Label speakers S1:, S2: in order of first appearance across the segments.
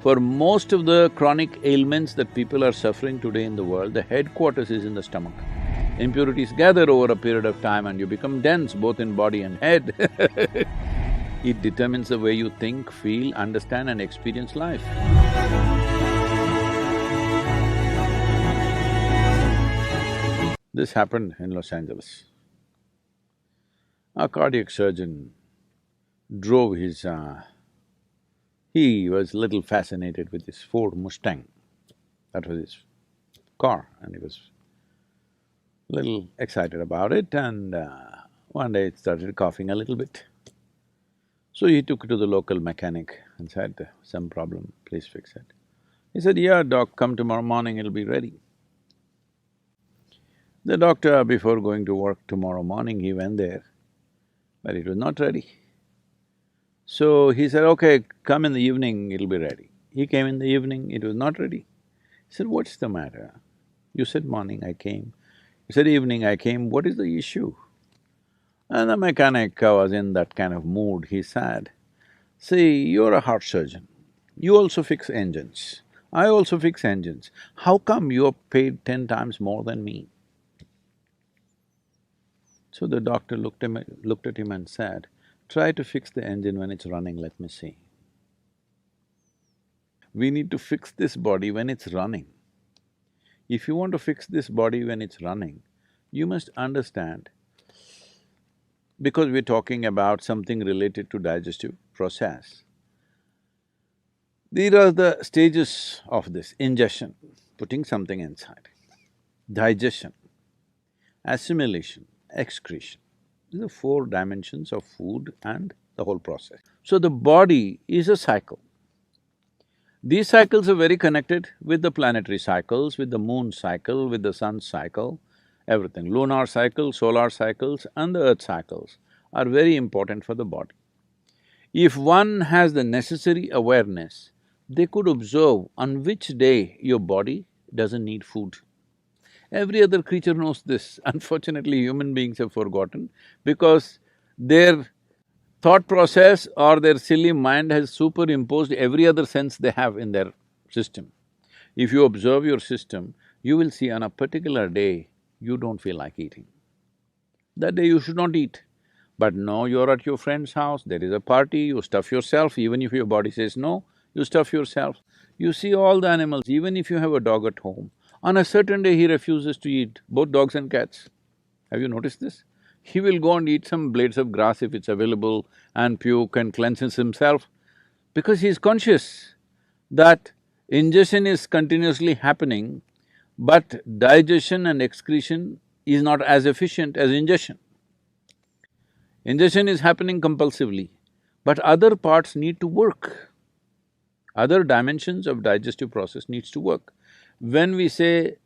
S1: For most of the chronic ailments that people are suffering today in the world, the headquarters is in the stomach. Impurities gather over a period of time and you become dense both in body and head. It determines the way you think, feel, understand and experience life. This happened in Los Angeles. A cardiac surgeon drove his… he was little fascinated with his Ford Mustang. That was his car and he was little excited about it and one day it started coughing a little bit. So he took it to the local mechanic and said, some problem, please fix it. He said, yeah, doc, come tomorrow morning, it'll be ready. The doctor, before going to work tomorrow morning, he went there, but it was not ready. So he said, okay, come in the evening, it'll be ready. He came in the evening, it was not ready. He said, what's the matter? You said morning, I came. You said evening, I came, what is the issue? And the mechanic was in that kind of mood, he said, see, you're a heart surgeon, you also fix engines, I also fix engines, how come you're paid 10 times more than me? So the doctor looked at him and said, try to fix the engine when it's running, let me see. We need to fix this body when it's running. If you want to fix this body when it's running, you must understand, because we're talking about something related to digestive process, these are the stages of this: ingestion, putting something inside, digestion, assimilation, excretion. These are four dimensions of food and the whole process. So the body is a cycle. These cycles are very connected with the planetary cycles, with the moon cycle, with the sun cycle, everything. Lunar cycle, solar cycles and the earth cycles are very important for the body. If one has the necessary awareness, they could observe on which day your body doesn't need food. Every other creature knows this. Unfortunately, human beings have forgotten because their thought process or their silly mind has superimposed every other sense they have in their system. If you observe your system, you will see on a particular day, you don't feel like eating. That day you should not eat. But no, you're at your friend's house, there is a party, you stuff yourself, even if your body says no, you stuff yourself. You see all the animals, even if you have a dog at home, on a certain day he refuses to eat, both dogs and cats. Have you noticed this? He will go and eat some blades of grass if it's available and puke and cleanses himself because he's conscious that ingestion is continuously happening, but digestion and excretion is not as efficient as ingestion. Ingestion is happening compulsively, but other parts need to work. Other dimensions of digestive process needs to work. When we say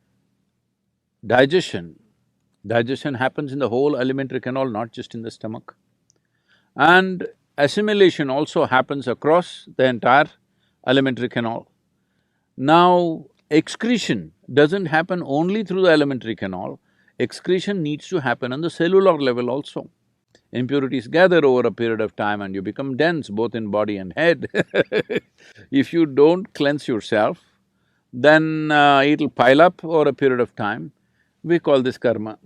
S1: digestion, digestion happens in the whole alimentary canal, not just in the stomach. And assimilation also happens across the entire alimentary canal. Now, excretion doesn't happen only through the alimentary canal, excretion needs to happen on the cellular level also. Impurities gather over a period of time and you become dense both in body and head. If you don't cleanse yourself, then it'll pile up over a period of time. We call this karma,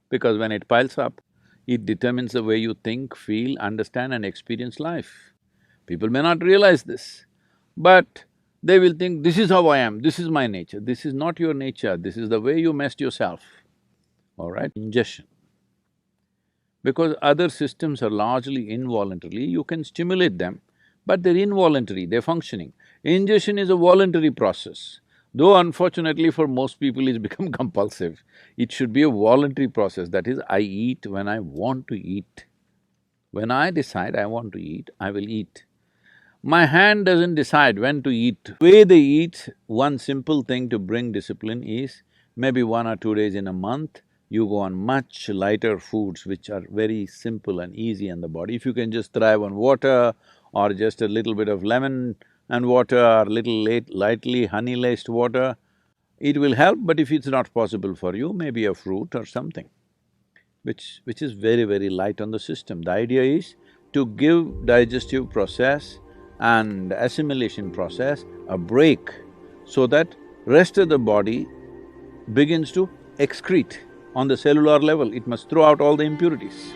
S1: because when it piles up, it determines the way you think, feel, understand and experience life. People may not realize this, but they will think, this is how I am, this is my nature. This is not your nature, this is the way you messed yourself, all right? Ingestion. Because other systems are largely involuntarily, you can stimulate them, but they're involuntary, they're functioning. Ingestion is a voluntary process, though unfortunately for most people it's become compulsive. It should be a voluntary process, that is, I eat when I want to eat. When I decide I want to eat, I will eat. My hand doesn't decide when to eat. The way they eat, one simple thing to bring discipline is, maybe 1 or 2 days in a month, you go on much lighter foods which are very simple and easy on the body. If you can just thrive on water or just a little bit of lemon and water or little lightly honey-laced water, it will help, but if it's not possible for you, maybe a fruit or something, which is very, very light on the system. The idea is to give digestive process and assimilation process a break so that rest of the body begins to excrete on the cellular level, it must throw out all the impurities.